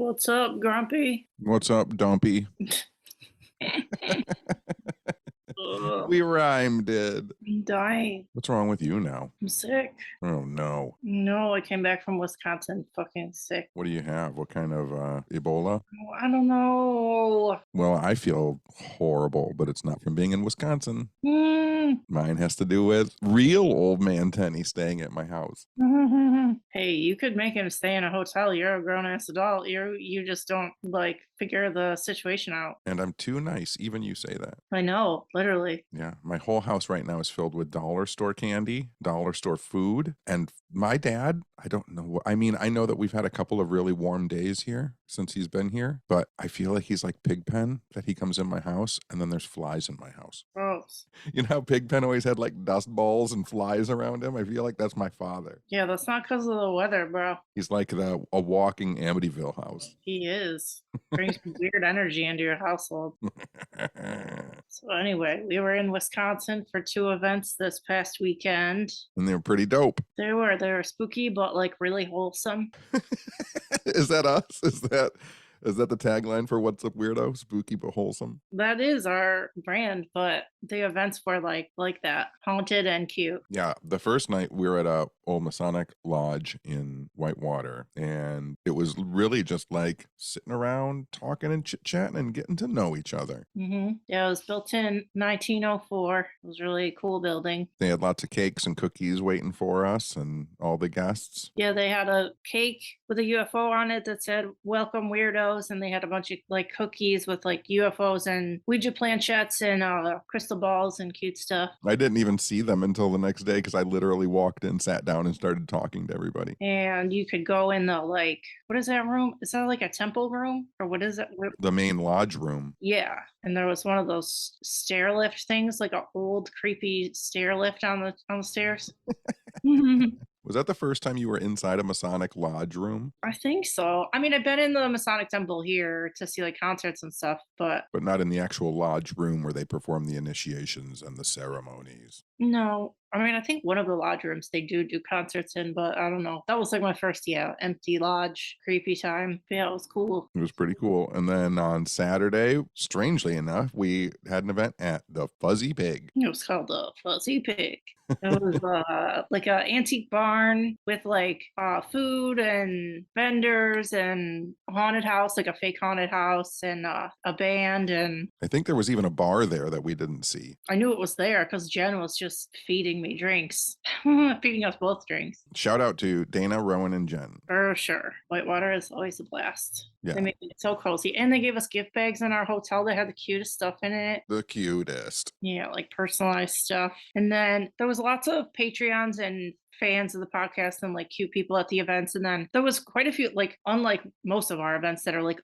What's up, Grumpy? What's up, Dumpy? Ugh, We rhymed it. I'm dying. What's wrong with you now? I'm sick. Oh, no. No, I came back from Wisconsin fucking sick. What do you have? What kind of Ebola? Oh, I don't know. Well, I feel horrible, but it's not from being in Wisconsin. Mm. Mine has to do with real old man Tenny staying at my house. Hey, you could make him stay in a hotel. You're a grown-ass adult. You just don't figure the situation out. And I'm too nice. Even you say that. I know, literally. Yeah, my whole house right now is filled with dollar store candy, dollar store food, and my dad, I don't know what, I mean, I know that we've had a couple of really warm days here since he's been here, but I feel like he's like Pigpen, that he comes in my house and then there's flies in my house. Gross. You know how Pigpen always had like dust balls and flies around him? I feel like that's my father. Yeah, that's not because of the weather, bro. He's like a walking Amityville house. He is. Brings weird energy into your household. So anyway, we were in Wisconsin for 2 events this past weekend. And they were pretty dope. They were spooky, but really wholesome. Is that us? Is that the tagline for What's Up Weirdo? Spooky but wholesome. That is our brand, but the events were like that, haunted and cute. Yeah, the first night we were at a old Masonic Lodge in Whitewater, and it was really just like sitting around talking and chit-chatting and getting to know each other. Yeah, it was built in 1904. It was really a cool building. They had lots of cakes and cookies waiting for us and all the guests. Yeah, they had a cake with a UFO on it that said "Welcome Weirdos," and they had a bunch of cookies with UFOs and Ouija planchettes and crystal balls and cute stuff. I didn't even see them until the next day because I literally walked in, sat down, and started talking to everybody. And you could go in the what is that room? Is that like a temple room or what is it? The main lodge room. Yeah, and there was one of those stair lift things, like an old creepy stair lift on the stairs. Was that the first time you were inside a Masonic Lodge room? I think so. I mean, I've been in the Masonic Temple here to see concerts and stuff, but not in the actual lodge room where they perform the initiations and the ceremonies. no. I mean, I think one of the lodge rooms they do concerts in, but I don't know. That was my first, empty lodge, creepy time. Yeah, it was cool. It was pretty cool. And then on Saturday, strangely enough, we had an event at the Fuzzy Pig. It was called the Fuzzy Pig. It was like an antique barn with food and vendors and a haunted house, like a fake haunted house, and a band. And I think there was even a bar there that we didn't see. I knew it was there because Jen was just feeding me drinks, feeding us both drinks. Shout out to Dana, Rowan, and Jen. For sure. Whitewater is always a blast. Yeah. They made it so cozy. And they gave us gift bags in our hotel that had the cutest stuff in it. The cutest. Yeah, personalized stuff. And then there was lots of Patreons and fans of the podcast and cute people at the events. And then there was quite a few, unlike most of our events that are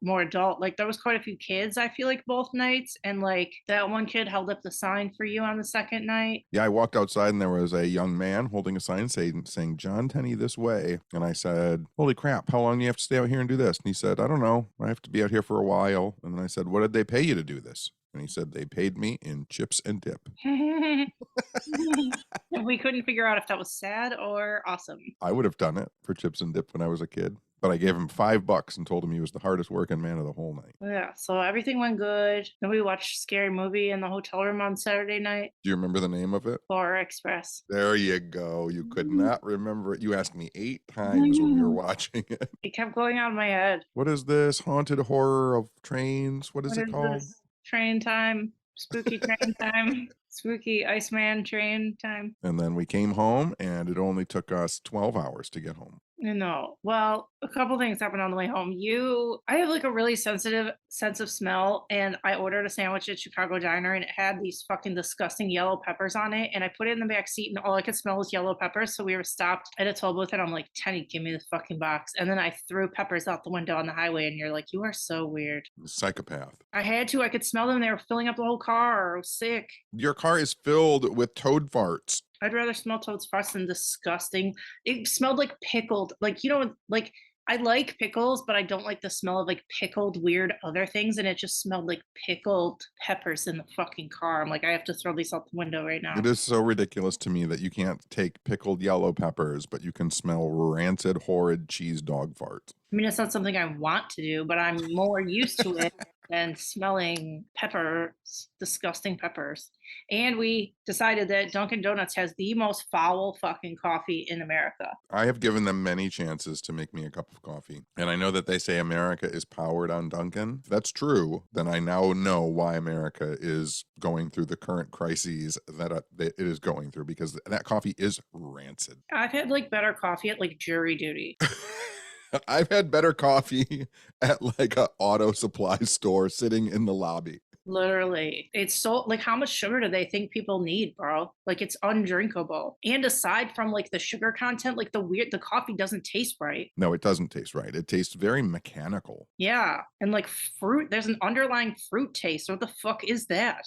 more adult, there was quite a few kids, I feel both nights. And that one kid held up the sign for you on the second night. Yeah, I walked outside and there was a young man holding a sign saying John Tenney this way. And I said, holy crap, how long do you have to stay out here and do this? And he said, I don't know. I have to be out here for a while. And then I said, what did they pay you to do this? And he said, they paid me in chips and dip. We couldn't figure out if that was sad or awesome. I would have done it for chips and dip when I was a kid. But I gave him $5 and told him he was the hardest working man of the whole night. Yeah, so everything went good. Then we watched a scary movie in the hotel room on Saturday night. Do you remember the name of it? Horror Express. There you go. You could not remember it. You asked me 8 times when we were watching it. It kept going out of my head. What is this? Haunted horror of trains? What is it called? This? Train time. Spooky train time. Spooky Iceman train time. And then we came home and it only took us 12 hours to get home. No. Well, a couple things happened on the way home. I have a really sensitive sense of smell, and I ordered a sandwich at Chicago Diner, and it had these fucking disgusting yellow peppers on it, and I put it in the back seat, and all I could smell was yellow peppers. So we were stopped at a toll booth, and I'm like, Tenny, give me the fucking box. And then I threw peppers out the window on the highway, and you're like, you are so weird. Psychopath. I had to. I could smell them. They were filling up the whole car. I was sick. Your car is filled with toad farts. I'd rather smell toad's farts than disgusting. It smelled like pickled, I like pickles, but I don't like the smell of like pickled weird other things, and it just smelled like pickled peppers in the fucking car. I'm like, I have to throw these out the window right It now. is so ridiculous to me that you can't take pickled yellow peppers, but you can smell rancid, horrid cheese dog farts. I mean, it's not something I want to do, but I'm more used to it than smelling peppers, disgusting peppers. And we decided that Dunkin' Donuts has the most foul fucking coffee in America. I have given them many chances to make me a cup of coffee. And I know that they say America is powered on Dunkin'. If that's true, then I now know why America is going through the current crises that it is going through, because that coffee is rancid. I've had like better coffee at like jury duty. I've had better coffee at like a auto supply store sitting in the lobby. Literally. It's so like how much sugar do they think people need, bro? Like it's undrinkable. And aside from like the sugar content, like the coffee doesn't taste right. No, it doesn't taste right. It tastes very mechanical. Yeah. And like fruit, there's an underlying fruit taste. What the fuck is that?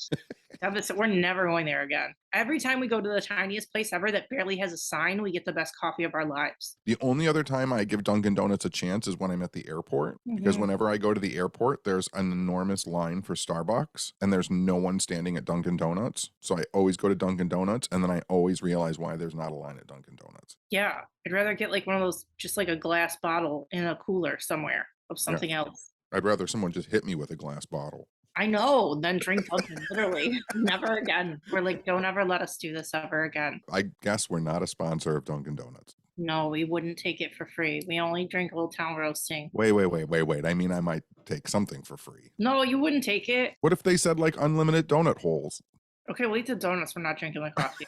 We're never going there again. Every time we go to the tiniest place ever that barely has a sign, we get the best coffee of our lives. The only other time I give Dunkin' Donuts a chance is when I'm at the airport, because whenever I go to the airport, there's an enormous line for Starbucks and there's no one standing at Dunkin' Donuts. So I always go to Dunkin' Donuts, and then I always realize why there's not a line at Dunkin' Donuts. Yeah. I'd rather get like one of those, just like a glass bottle in a cooler somewhere of Yeah. something else. I'd rather someone just hit me with a glass bottle. I know, then drink Dunkin', literally. Never again. We're like, don't ever let us do this ever again. I guess we're not a sponsor of Dunkin' Donuts. No, we wouldn't take it for free. We only drink Old Town Roasting. Wait. I mean, I might take something for free. No, you wouldn't take it. What if they said like unlimited donut holes? Okay, we'll eat the donuts. We're not drinking the coffee.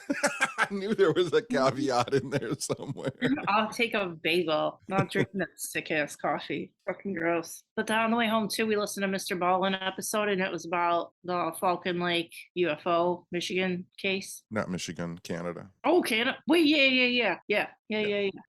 I knew there was a caveat in there somewhere. I'll take a bagel. Not drinking that sick ass coffee. Fucking gross. But then on the way home too, we listened to Mr. Ballin episode, and it was about the Falcon Lake UFO Michigan case. Not Michigan, Canada. Oh, Canada. Wait, yeah.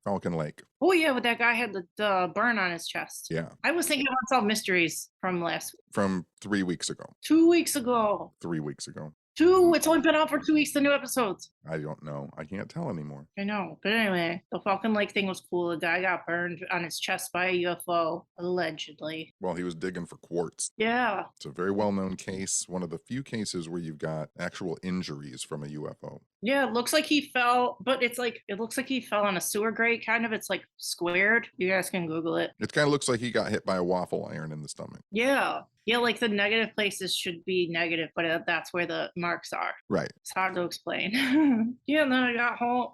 Falcon Lake. Oh yeah, but that guy had the burn on his chest. Yeah. I was thinking about Unsolved Mysteries from From 3 weeks ago. 2 weeks ago. 3 weeks ago. It's only been out for 2 weeks, the new episodes. I don't know. I can't tell anymore. I know. But anyway, the Falcon Lake thing was cool. The guy got burned on his chest by a UFO, allegedly. Well, he was digging for quartz. Yeah. It's a very well-known case. One of the few cases where you've got actual injuries from a UFO. Yeah, it looks like he fell, but it looks like he fell on a sewer grate, kind of. It's like squared. You guys can Google it. It kind of looks like he got hit by a waffle iron in the stomach. Yeah. Yeah, like the negative places should be negative, but that's where the marks are. Right. It's hard to explain. Yeah, and then I got home.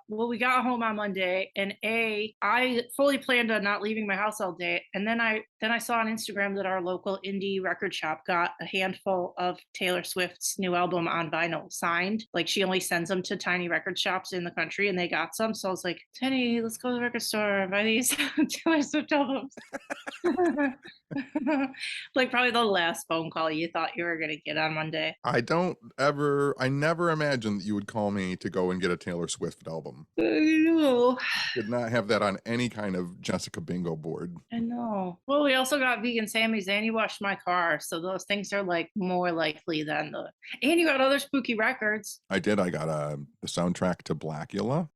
We got home on Monday, and I fully planned on not leaving my house all day. And then I saw on Instagram that our local indie record shop got a handful of Taylor Swift's new album on vinyl signed. Like she only sends them to tiny record shops in the country, and they got some. So I was like, Tenny, let's go to the record store and buy these Taylor Swift albums. Like probably the last phone call you thought you were gonna get on Monday. I never imagined that you would call me to go and get a Taylor Swift album. I know. Did not have that on any kind of Jessica bingo board. I know. Well, we also got vegan Sammy's, and you washed my car, so those things are like more likely than and you got other spooky records. I did. I got the soundtrack to Blacula,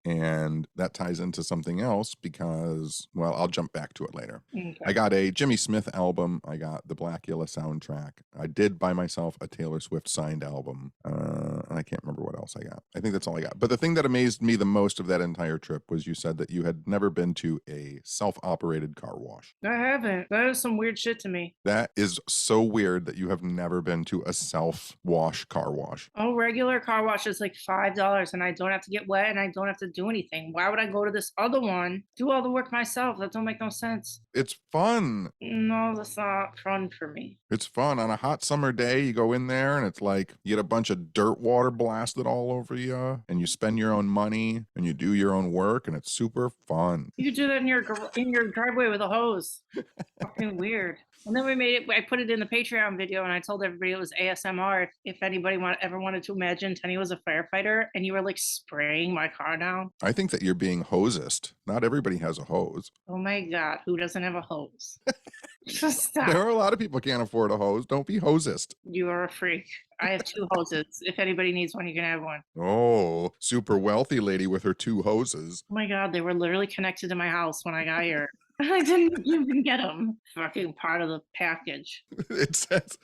and that ties into something else because, well, I'll jump back to it later. Okay. I got a Jimmy Smith album. I got the Blacula soundtrack. I did buy myself a Taylor Swift signed album. And I can't remember what else I got. I think that's all I got. But the thing that amazed me the most of that entire trip was you said that you had never been to a self-operated car wash. I haven't. That is some weird shit to me. That is so weird that you have never been to a self-wash car wash. Oh, regular car wash is like $5, and I don't have to get wet, and I don't have to do anything. Why would I go to this other one, do all the work myself? That don't make no sense. It's fun. No, that's not fun for me. It's fun. On a hot summer day, you go in there and it's like you get a bunch of dirt water blasted all over you, and you spend your own money and you do your own work, and it's super fun. You could do that in your driveway with a hose. Fucking weird. And then I put it in the Patreon video, and I told everybody it was ASMR. If anybody ever wanted to imagine Tenny was a firefighter and you were like spraying my car down. I think that you're being hosist. Not everybody has a hose. Oh my God, who doesn't have a hose? Stop. There are a lot of people can't afford a hose. Don't be hosist. You are a freak. I have 2 hoses. If anybody needs one, you can have one. Oh, super wealthy lady with her 2 hoses. Oh my god, they were literally connected to my house when I got here. I didn't even get them. Fucking part of the package. It says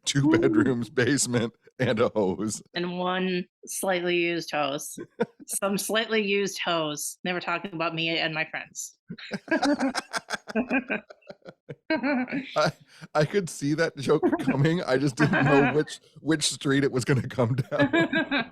2 Ooh. bedrooms, basement, and a hose. And 1 slightly used hose. Some slightly used hose. They were talking about me and my friends. I I could see that joke coming. I just didn't know which street it was gonna come down.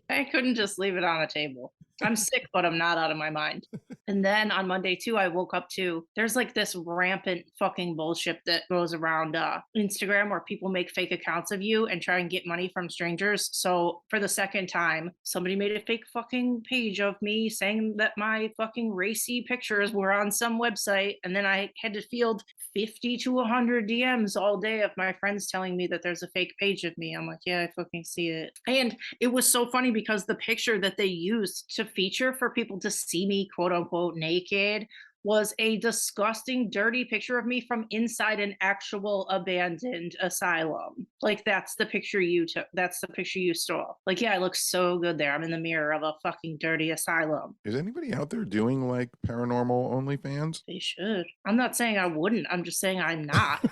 I couldn't just leave it on a table. I'm sick, but I'm not out of my mind. And then on Monday too, I woke up to there's like this rampant fucking bullshit that goes around Instagram where people make fake accounts of you and try and get money from strangers. So for the second time, somebody made a fake fucking page of me saying that my fucking racy pictures were on some website, and then I had to field 50 to 100 DMs all day of my friends telling me that there's a fake page of me. I'm like, yeah, I fucking see it. And it was so funny because the picture that they used to feature for people to see me, quote unquote, naked was a disgusting, dirty picture of me from inside an actual abandoned asylum. Like, that's the picture you took. That's the picture you stole. Like, yeah, I look so good there. I'm in the mirror of a fucking dirty asylum. Is anybody out there doing, like, paranormal OnlyFans? They should. I'm not saying I wouldn't. I'm just saying I'm not.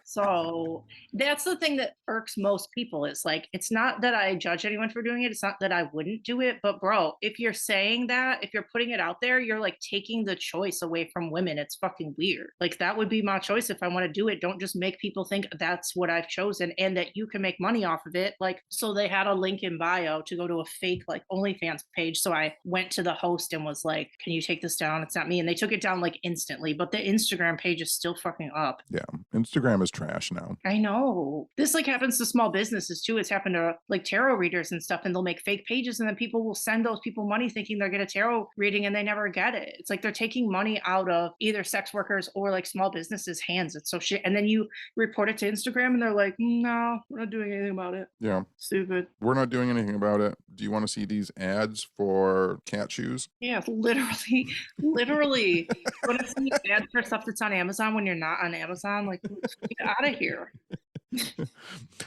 So that's the thing that irks most people. It's like, it's not that I judge anyone for doing it. It's not that I wouldn't do it. But, bro, if you're saying that, if you're putting it out there, you're like taking the choice away from women. It's fucking weird. Like, that would be my choice if I want to do it. Don't just make people think that's what I've chosen and that you can make money off of it. Like, so they had a link in bio to go to a fake, like, OnlyFans page. So I went to the host and was like, can you take this down? It's not me. And they took it down like instantly. But the Instagram page is still fucking up. Yeah, Instagram is trash now. I know. This like happens to small businesses too. It's happened to like tarot readers and stuff, and they'll make fake pages, and then people will send those people money thinking they'll get a tarot reading, and they never get it. It's like they're taking money out of either sex workers or like small businesses' hands. It's so shit. And then you report it to Instagram, and they're like, no, we're not doing anything about it. Yeah, Stupid. we're not doing anything about it. Do you want to see these ads for cat shoes? Yeah, literally, literally. You want to see ads for stuff that's on Amazon when you're not on Amazon? Like, get out of here.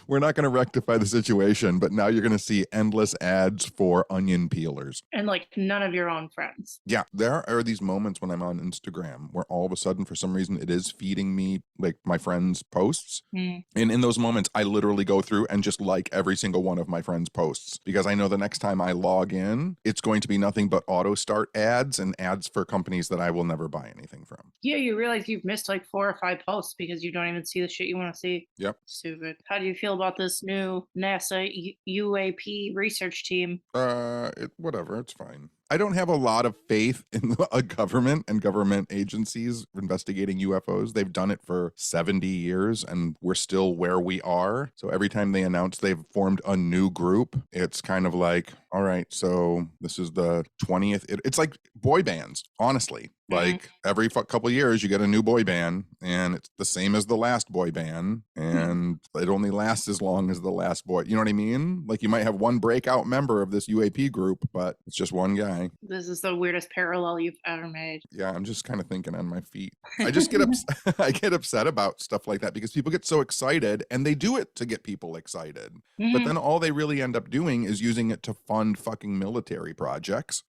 We're not going to rectify the situation, but now you're going to see endless ads for onion peelers. And like none of your own friends. Yeah, there are these moments when I'm on Instagram where all of a sudden, for some reason, it is feeding me like my friends' posts. Mm. And in those moments, I literally go through and just like every single one of my friends' posts because I know the next time I log in, it's going to be nothing but auto start ads and ads for companies that I will never buy anything from. Yeah, you realize you've missed like 4 or 5 posts because you don't even see the shit you want to see. Yep. Stupid. How do you feel about this new NASA UAP research team? Whatever, it's fine. I don't have a lot of faith in a government and government agencies investigating UFOs. They've done it for 70 years and we're still where we are. So every time they announce they've formed a new group, it's kind of like, all right, so this is the 20th. It's like boy bands, honestly. Like every couple of years, you get a new boy band, and it's the same as the last boy band, and it only lasts as long as the last boy. You know what I mean? Like you might have one breakout member of this UAP group, but it's just one guy. This is the weirdest parallel you've ever made. Yeah, I'm just kind of thinking on my feet. I just get upset. I get upset about stuff like that because people get so excited, and they do it to get people excited. But then all they really end up doing is using it to fund fucking military projects.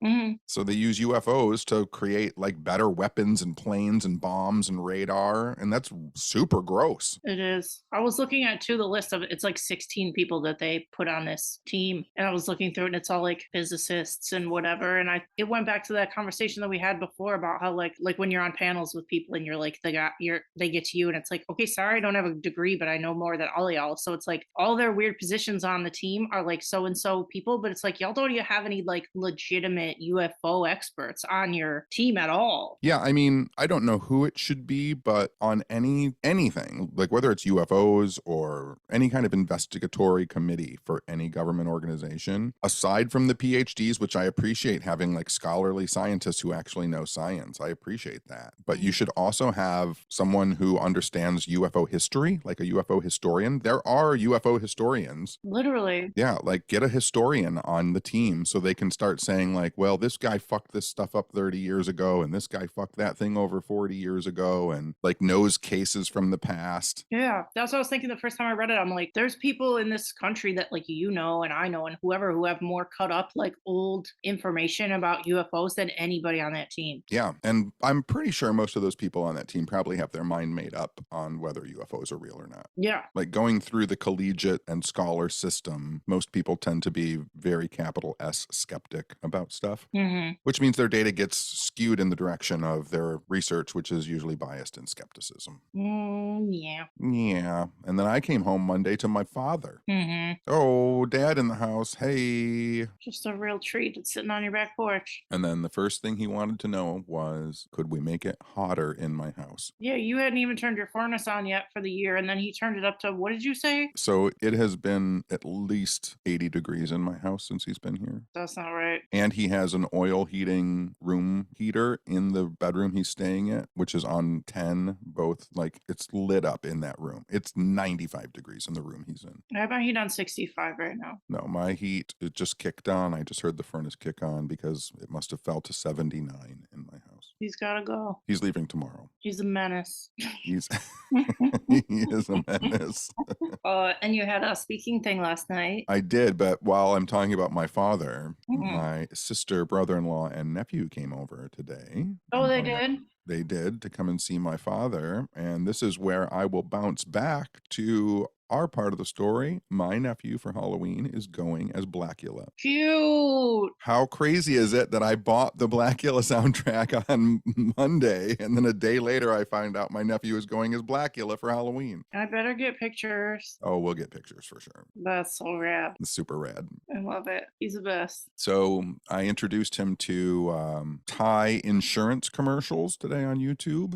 So they use UFOs to create like better weapons and planes and bombs and radar, and that's super gross. It is. I was looking at too the list of it's like 16 people that they put on this team, and I was looking through it, and it's all like physicists and whatever. And it went back to that conversation that we had before about how like when you're on panels with people and you're like they get to you and it's like, okay, sorry, I don't have a degree, but I know more than all y'all. So it's like all their weird positions on the team are like so and so people, but it's like y'all don't even have any like legitimate UFO experts on your team at all. Yeah, I mean, I don't know who it should be, but on anything, like whether it's UFOs or any kind of investigatory committee for any government organization, aside from the PhDs, which I appreciate having like scholarly scientists who actually know science, I appreciate that. But you should also have someone who understands UFO history, like a UFO historian. There are UFO historians. Literally. Yeah, like get a historian on the team so they can start saying like, well, this guy fucked this stuff up 30 years ago and this guy fucked that thing over 40 years ago, and like knows cases from the past. Yeah, that's what I was thinking the first time I read it. I'm like, there's people in this country that like and I know and whoever who have more cut up like old information about UFOs than anybody on that team. Yeah, and I'm pretty sure most of those people on that team probably have their mind made up on whether UFOs are real or not. Yeah. Like going through the collegiate and scholar system, most people tend to be very capital S skeptic about stuff, which means their data gets skewed in the direction of their research, which is usually biased in skepticism. Yeah. Yeah. And then I came home Monday to my father. Oh, Dad in the house. Hey. Just a real treat. It's sitting on your back porch. And then the first thing he wanted to know was, could we make it hotter in my house? Yeah, you hadn't even turned your furnace on yet for the year, and then he turned it up to, what did you say? So it has been at least 80 degrees in my house since he's been here. That's not right. And he has an oil heating room heater in the bedroom he's staying at, which is on 10, both like it's lit up in that room. It's 95 degrees in the room he's in. I have my heat on 65 right now. No, my heat, it just kicked on. I just heard the furnace kick on because it must have fell to 79 in my house. He's gotta go. He's leaving tomorrow. He's a menace. He's he is a menace. And you had a speaking thing last night. I did, but while I'm talking about my father, my sister, brother-in-law, and nephew came over today. Oh, they did? They did, to come and see my father. And this is where I will bounce back to our part of the story. My nephew for Halloween is going as Blacula. Cute. How crazy is it that I bought the Blacula soundtrack on Monday, and then a day later I find out my nephew is going as Blacula for Halloween? I better get pictures. Oh, we'll get pictures for sure. That's so rad. It's super rad. I love it. He's the best. So I introduced him to Thai insurance commercials today on YouTube.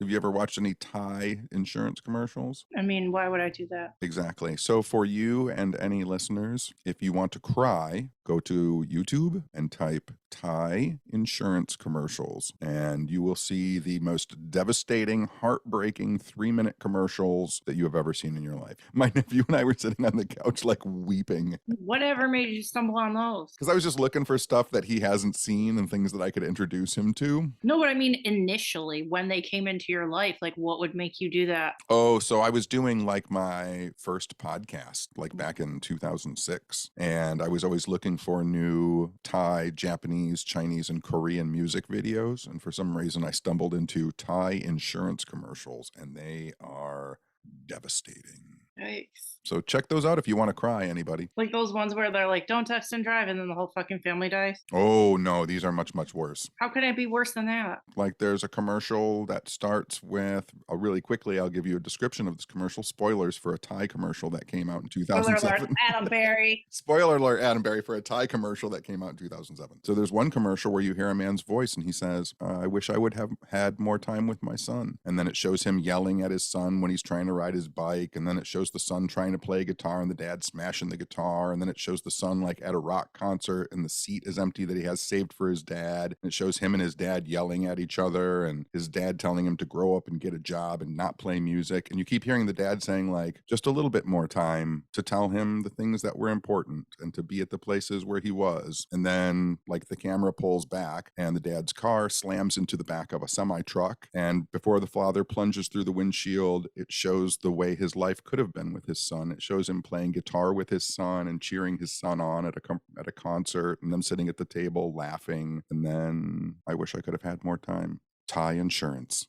Have you ever watched any Thai insurance commercials? I mean, why would I do that? Exactly. So for you and any listeners, if you want to cry, go to YouTube and type Thai insurance commercials, and you will see the most devastating, heartbreaking 3-minute commercials that you have ever seen in your life. My nephew and I were sitting on the couch like weeping. Whatever made you stumble on those? Because I was just looking for stuff that he hasn't seen and things that I could introduce him to. No, but I mean initially when they came into your life, like what would make you do that? Oh, so I was doing like my first podcast, like back in 2006. And I was always looking for new Thai, Japanese, Chinese, and Korean music videos. And for some reason, I stumbled into Thai insurance commercials, and they are devastating. Yikes. So check those out if you want to cry, anybody. Like those ones where they're like, don't text and drive, and then the whole fucking family dies. Oh, no, these are much, much worse. How could it be worse than that? Like there's a commercial that starts with, really quickly, I'll give you a description of this commercial. Spoilers for a Thai commercial that came out in 2007. Spoiler alert, Adam Berry. Spoiler alert, Adam Berry, for a Thai commercial that came out in 2007. So there's one commercial where you hear a man's voice and he says, I wish I would have had more time with my son. And then it shows him yelling at his son when he's trying to ride his bike. And then it shows the son trying to play guitar and the dad smashing the guitar. And then it shows the son like at a rock concert and the seat is empty that he has saved for his dad. And it shows him and his dad yelling at each other and his dad telling him to grow up and get a job and not play music. And you keep hearing the dad saying like, just a little bit more time to tell him the things that were important and to be at the places where he was. And then like the camera pulls back and the dad's car slams into the back of a semi truck. And before the father plunges through the windshield, it shows the way his life could have been with his son. It shows him playing guitar with his son and cheering his son on at a concert, and them sitting at the table laughing. And then I wish I could have had more time. Thai insurance.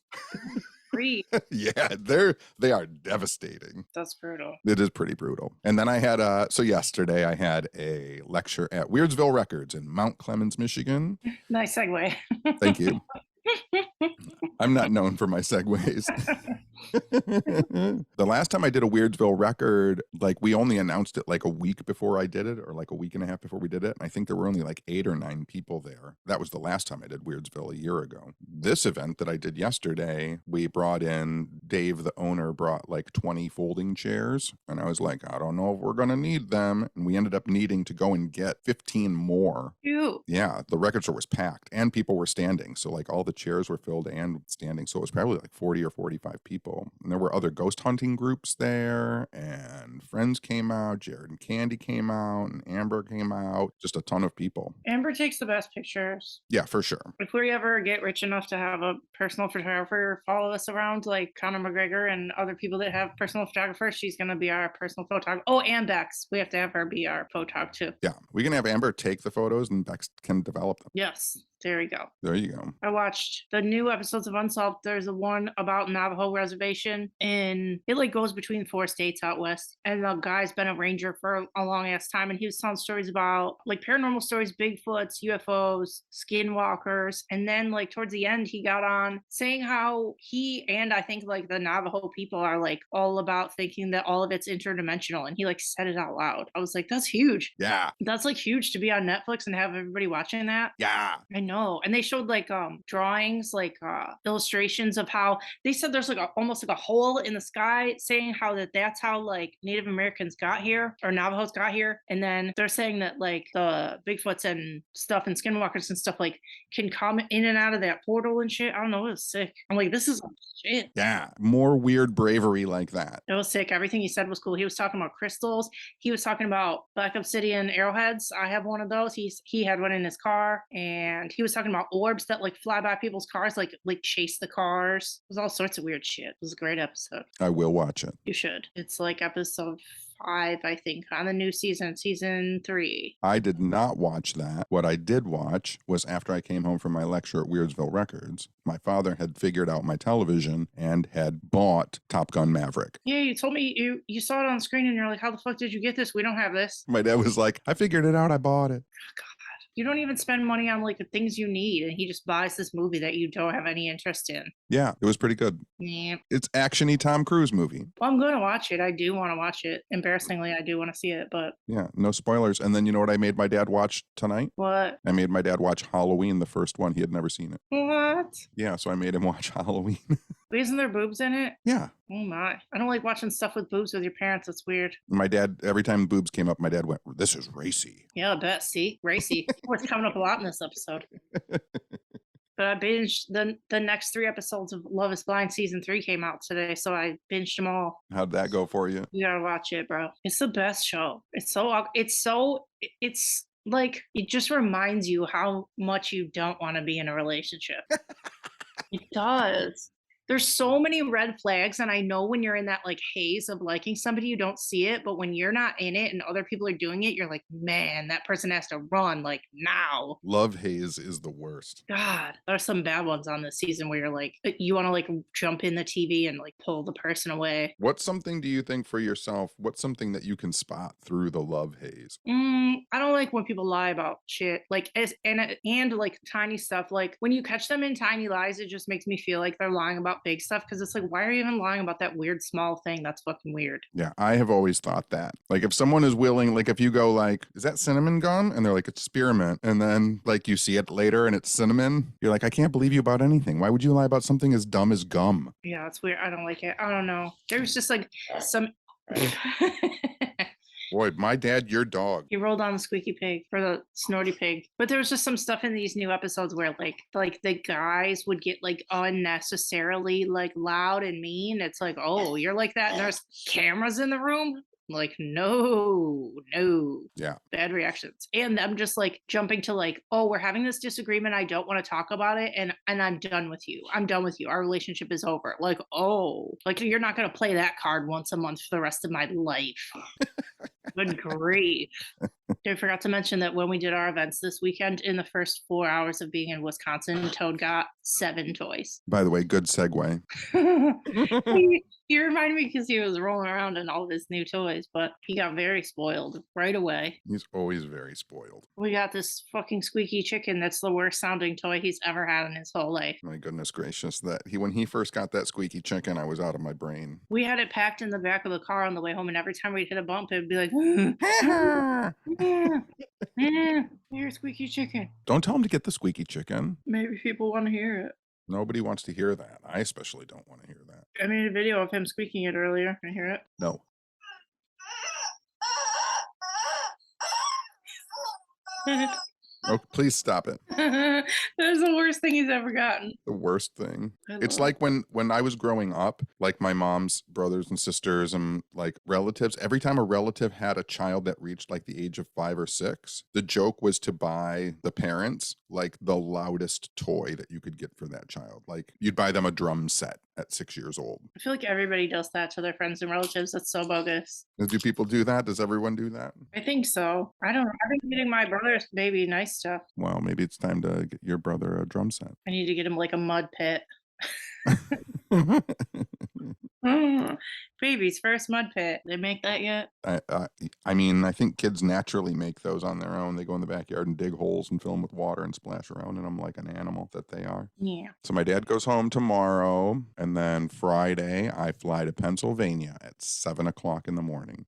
Free. Yeah, they are devastating. That's brutal. It is pretty brutal. And then I had so yesterday I had a lecture at Weirdsville Records in Mount Clemens, Michigan. Nice segue. Thank you. I'm not known for my segues. The last time I did a Weirdsville record, like we only announced it like a week before I did it, or like a week and a half before we did it. And I think there were only like 8 or 9 people there. That was the last time I did Weirdsville a year ago. This event that I did yesterday, we brought in, Dave, the owner, brought like 20 folding chairs. And I was like, I don't know if we're going to need them. And we ended up needing to go and get 15 more. Cute. Yeah, the record store was packed and people were standing. So like all the chairs were filled and standing. So it was probably like 40 or 45 people. people. And there were other ghost hunting groups there, and friends came out. Jared and Candy came out, and Amber came out. Just a ton of people. Amber takes the best pictures. Yeah, for sure. If we ever get rich enough to have a personal photographer follow us around, like Conor McGregor and other people that have personal photographers, she's going to be our personal photographer. Oh, and Bex. We have to have her be our photog too. Yeah, we can have Amber take the photos and Bex can develop them. Yes. There you go. There you go. I watched the new episodes of Unsolved. There's a one about Navajo reservation, and it like goes between 4 states out west. And the guy's been a ranger for a long ass time, and he was telling stories about like paranormal stories, Bigfoots, UFOs, skinwalkers. And then like towards the end, he got on saying how he and I think like the Navajo people are like all about thinking that all of it's interdimensional. And he like said it out loud. I was like, that's huge. Yeah. That's like huge to be on Netflix and have everybody watching that. Yeah. I know. And they showed like drawings, like illustrations of how they said there's like almost like a hole in the sky, saying how that's how like Native Americans got here or Navajos got here. And then they're saying that like the Bigfoots and stuff and skinwalkers and stuff like can come in and out of that portal and shit. I don't know. It was sick. I'm like, this is shit. Yeah. More weird bravery like that. It was sick. Everything he said was cool. He was talking about crystals. He was talking about black obsidian arrowheads. I have one of those. He had one in his car, and he was talking about orbs that like fly by people's cars, like chase the cars. It was all sorts of weird shit. It was a great episode. I will watch it. You should. It's like episode 5, I think, on the new season 3. I did not watch that. What I did watch was after I came home from my lecture at Weirdsville Records, my father had figured out my television and had bought Top Gun Maverick. Yeah, you told me you saw it on screen and you're like, how the fuck did you get this? We don't have this. My dad was like, I figured it out. I bought it. God. You don't even spend money on like the things you need, and he just buys this movie that you don't have any interest in. Yeah, it was pretty good. Yeah. It's action-y Tom Cruise movie. Well, I'm going to watch it. I do want to watch it. Embarrassingly, I do want to see it, but... Yeah, no spoilers. And then you know what I made my dad watch tonight? What? I made my dad watch Halloween, the first one. He had never seen it. What? Yeah, so I made him watch Halloween. But isn't there boobs in it? Yeah. Oh my. I don't like watching stuff with boobs with your parents. It's weird. My dad, every time boobs came up, my dad went, this is racy. Yeah, I bet. See? Racy. It's coming up a lot in this episode. But I binged the next 3 episodes of Love is Blind season 3 came out today, so I binged them all. How'd that go for you? You gotta watch it, bro. It's the best show. It's like it just reminds you how much you don't want to be in a relationship. It does. There's so many red flags, and I know when you're in that like haze of liking somebody, you don't see it, but when you're not in it and other people are doing it, you're like, man, that person has to run like now. Love haze is the worst. God, there's some bad ones on this season where you're like, you want to like jump in the TV and like pull the person away. What's something do you think for yourself? What's something that you can spot through the love haze? I don't like when people lie about shit, like and like tiny stuff. Like when you catch them in tiny lies, it just makes me feel like they're lying about big stuff, because it's like, why are you even lying about that weird small thing? That's fucking weird. Yeah, I have always thought that. Like if someone is willing, like if you go like, is that cinnamon gum? And they're like, it's spearmint. And then like you see it later and it's cinnamon. You're like, I can't believe you about anything. Why would you lie about something as dumb as gum? Yeah, it's weird. I don't like it. I don't know. There's just like some... Boy, my dad, your dog. He rolled on the squeaky pig for the snorty pig. But there was just some stuff in these new episodes where like the guys would get like unnecessarily like loud and mean. It's like, oh, you're like that and there's cameras in the room? Like, no. Yeah. Bad reactions. And them just like jumping to like, oh, we're having this disagreement. I don't want to talk about it. And I'm done with you. I'm done with you. Our relationship is over. Like, oh, like you're not going to play that card once a month for the rest of my life. Good grief. I forgot to mention that when we did our events this weekend, in the first 4 hours of being in Wisconsin, Toad got 7 toys. By the way, good segue. He reminded me because he was rolling around in all of his new toys, but he got very spoiled right away. He's always very spoiled. We got this fucking squeaky chicken that's the worst sounding toy he's ever had in his whole life. My goodness gracious. When he first got that squeaky chicken, I was out of my brain. We had it packed in the back of the car on the way home, and every time we'd hit a bump, it'd be like, here's squeaky chicken. Don't tell him to get the squeaky chicken. Maybe people want to hear it. Nobody wants to hear that. I especially don't want to hear that. I made a video of him squeaking it earlier. Can you hear it? No. Oh, please stop it. That's the worst thing he's ever gotten. The worst thing. I It's love like when I was growing up, like my mom's brothers and sisters and like relatives, every time a relative had a child that reached like the age of 5 or 6, the joke was to buy the parents like the loudest toy that you could get for that child. Like you'd buy them a drum set at 6 years old. I feel like everybody does that to their friends and relatives. That's so bogus. Do people do that? Does everyone do that? I think so. I don't know. I've been getting my brother's baby nice stuff. Well, maybe it's time to get your brother a drum set. I need to get him like a mud pit. Baby's first mud pit. They make that yet? I mean, I think kids naturally make those on their own. They go in the backyard and dig holes and fill them with water and splash around in them like an animal that they are. Yeah. So my dad goes home tomorrow, and then Friday I fly to Pennsylvania at 7 o'clock in the morning,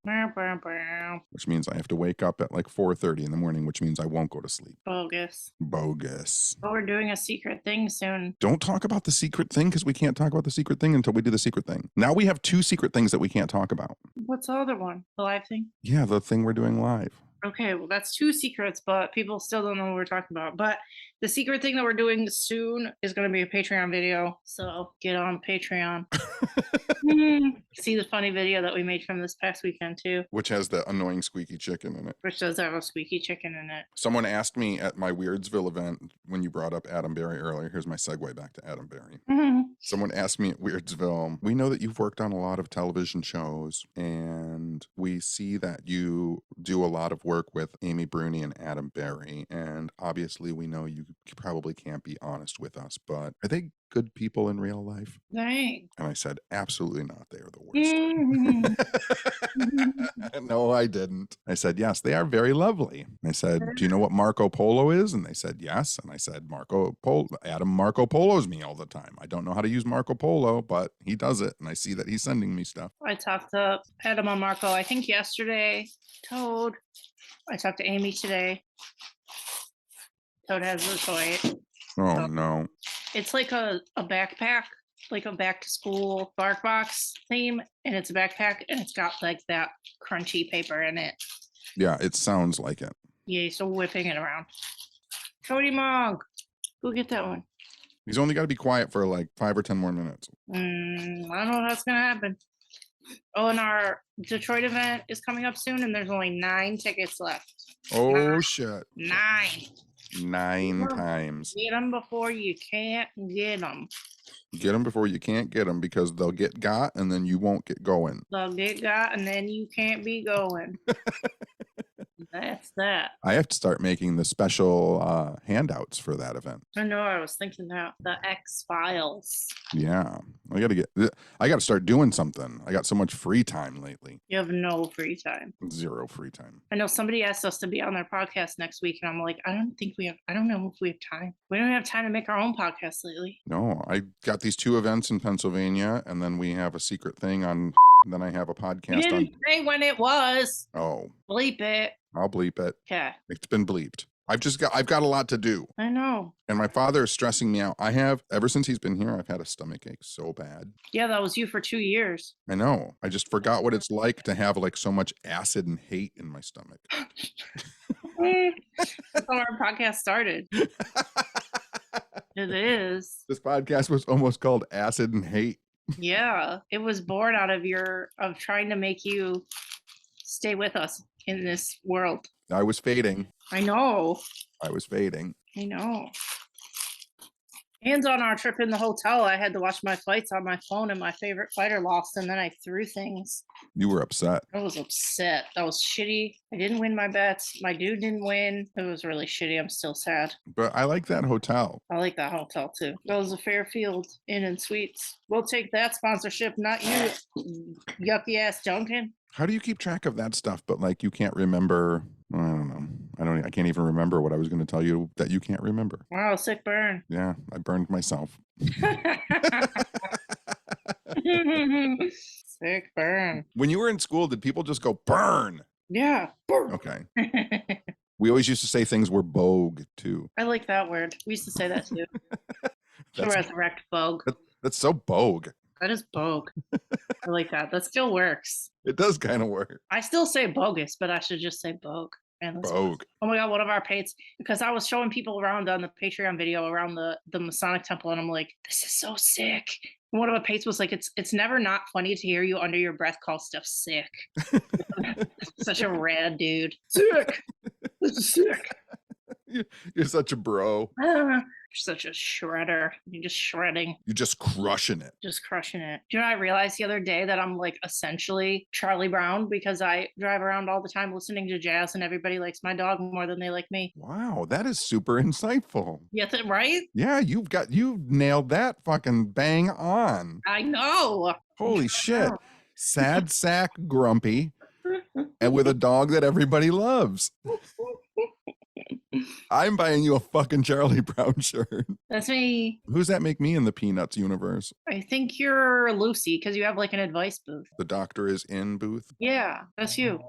which means I have to wake up at like 4:30 in the morning, which means I won't go to sleep. Bogus. Bogus. But we're doing a secret thing soon. Don't talk about the secret thing because we can't talk about the secret thing until we do the secret thing. Now we have 2 secret things that we can't talk about. What's the other one? The live thing? Yeah, the thing we're doing live. Okay, well, that's 2 secrets, but people still don't know what we're talking about. But the secret thing that we're doing soon is going to be a Patreon video. So get on Patreon. See the funny video that we made from this past weekend, too, Which has the annoying squeaky chicken in it. which does have a squeaky chicken in it. Someone asked me at my Weirdsville event when you brought up Adam Berry earlier. Here's my segue back to Adam Berry. Someone asked me at Weirdsville, we know that you've worked on a lot of television shows, and we see that you do a lot of work with Amy Bruni and Adam Berry. And obviously, we know you probably can't be honest with us, but are they good people in real life? Dang. And I said, absolutely not. They are the worst. No, I didn't. I said, yes, they are very lovely. I said, do you know what Marco Polo is? And they said, yes. And I said, Adam Marco Polos me all the time. I don't know how to use Marco Polo, but he does it. And I see that he's sending me stuff. I talked to Adam on Marco, I think yesterday. Toad. I talked to Amy today. Toad has a toy. Oh, no. It's like a backpack, like a back to school bark box theme, and it's a backpack, and it's got like that crunchy paper in it. Yeah, it sounds like it. Yeah, so whipping it around. Cody Monk, go get that one. He's only got to be quiet for like 5 or 10 more minutes. I don't know how that's gonna happen. Oh, and our Detroit event is coming up soon, and there's only 9 tickets left. Oh, shit. 9. 9 times. Get them before you can't get them. Get them before you can't get them because they'll get got and then you won't get going. They'll get got and then you can't be going. That's that. I have to start making the special handouts for that event. I know, I was thinking that. The X-Files. Yeah. I got to start doing something. I got so much free time lately. You have no free time. 0 free time. I know somebody asked us to be on their podcast next week, and I'm like, I don't know if we have time. We don't have time to make our own podcast lately. No, I got these 2 events in Pennsylvania, and then we have a secret thing on, then I have a podcast You didn't say when it was. Oh. Bleep it. I'll bleep it. Okay. It's been bleeped. I've got a lot to do. I know. And my father is stressing me out. Ever since he's been here, I've had a stomach ache so bad. Yeah, that was you for 2 years. I know. I just forgot what it's like to have like so much acid and hate in my stomach. That's how our podcast started. It is. This podcast was almost called Acid and Hate. Yeah, it was born out of trying to make you stay with us in this world. I was fading. I know. I was fading. I know. And on our trip in the hotel, I had to watch my flights on my phone, and my favorite fighter lost, and then I threw things. You were upset. I was upset. That was shitty. I didn't win my bets. My dude didn't win. It was really shitty. I'm still sad. But I like that hotel. I like that hotel too. That was a Fairfield Inn and Suites. We'll take that sponsorship, not you, yucky ass Dunkin. How do you keep track of that stuff, but like you can't remember? I don't know. I can't even remember what I was going to tell you that you can't remember. Wow, sick burn. Yeah, I burned myself. Sick burn. When you were in school, did people just go burn? Yeah. Burn. Okay. We always used to say things were bogue too. I like that word. We used to say that too. Resurrect bogue. That's so bogue. That is bogue. I like that. That still works. It does kind of work. I still say bogus, but I should just say bogue. Man, this was. Vogue. Oh my god, one of our pates, because I was showing people around on the Patreon video around the Masonic temple, and I'm like, this is so sick. And one of the pates was like, it's never not funny to hear you under your breath call stuff sick. Such a rad dude. Sick. This is sick. You're such a bro. You're such a shredder. You're just shredding. You're just crushing it. Just crushing it. Do you know, I realized the other day that I'm like essentially Charlie Brown because I drive around all the time listening to jazz and everybody likes my dog more than they like me. Wow, that is super insightful. Yes, right? Yeah, you nailed that fucking bang on. I know. Holy shit. Sad sack grumpy and with a dog that everybody loves. I'm buying you a fucking Charlie Brown shirt. That's me. Who's that make me in the Peanuts universe? I think you're Lucy because you have like an advice booth. The doctor is in booth. Yeah, that's you.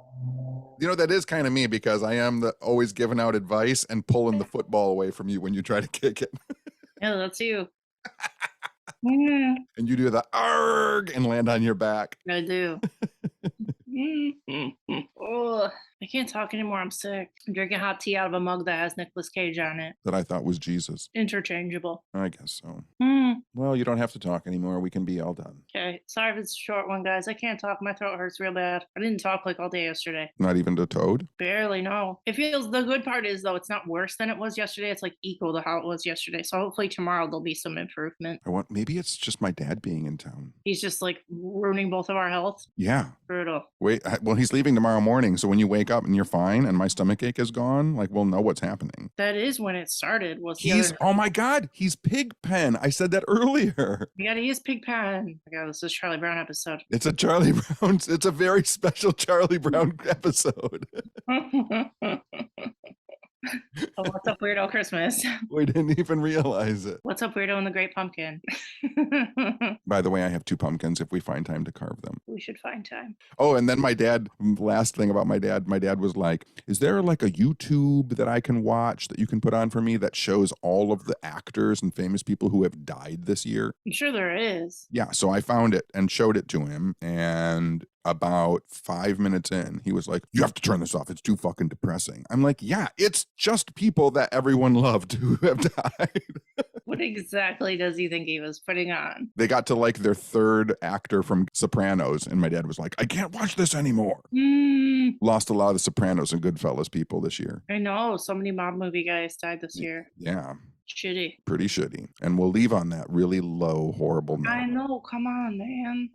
You know, that is kind of me because I am always giving out advice and pulling the football away from you when you try to kick it. Yeah, that's you. Mm, And you do the arg and land on your back. I do. Oh, I can't talk anymore. I'm sick. I'm drinking hot tea out of a mug that has Nicolas Cage on it. That I thought was Jesus. Interchangeable. I guess so. Mm. Well, you don't have to talk anymore. We can be all done. Okay. Sorry if it's a short one, guys. I can't talk. My throat hurts real bad. I didn't talk like all day yesterday. Not even to Toad? Barely, no. It feels, the good part is, though, it's not worse than it was yesterday. It's like equal to how it was yesterday. So hopefully tomorrow there'll be some improvement. Maybe it's just my dad being in town. He's just like ruining both of our health. Yeah. Brutal. Wait, well, he's leaving tomorrow morning. So when you wake up and you're fine and my stomach ache is gone, like, we'll know what's happening. That is when it started. Oh my God, he's Pigpen. I said that earlier. Yeah, he is Pigpen. Oh my God, this is Charlie Brown episode. It's a Charlie Brown. It's a very special Charlie Brown episode. Oh, what's up, Weirdo Christmas? We didn't even realize it. What's up, Weirdo and the Great Pumpkin? By the way, I have 2 pumpkins if we find time to carve them. We should find time. Oh, and then my dad, last thing about my dad was like, is there like a YouTube that I can watch that you can put on for me that shows all of the actors and famous people who have died this year? I'm sure there is. Yeah, so I found it and showed it to him, and about 5 minutes in, he was like, you have to turn this off. It's too fucking depressing. I'm like, yeah, it's just people that everyone loved who have died. What exactly does he think he was putting on? They got to like their 3rd actor from Sopranos, and my dad was like, I can't watch this anymore. Lost a lot of the Sopranos and Goodfellas people this year. I know. So many mob movie guys died this year. Yeah. Shitty. Pretty shitty. And we'll leave on that really low, horrible note. I know. Come on, man.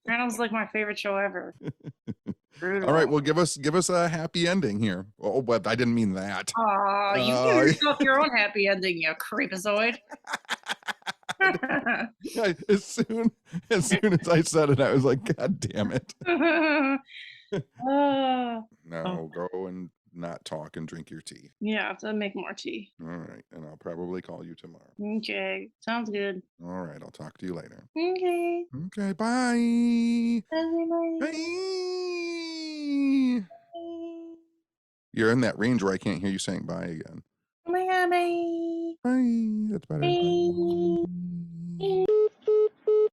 Sopranos like my favorite show ever. Brutal. All right, well, give us a happy ending here. Oh, but I didn't mean that. Aw, you give yourself your own happy ending, you creepazoid. As soon as I said it, I was like, God damn it. No, go and not talk and drink your tea. Yeah, I have to make more tea. All right, and I'll probably call you tomorrow. Okay, sounds good. All right, I'll talk to you later. Okay. Okay, bye. Bye. Bye. You're in that range where I can't hear you saying bye again. Oh my God, bye. Bye. That's better. Bye.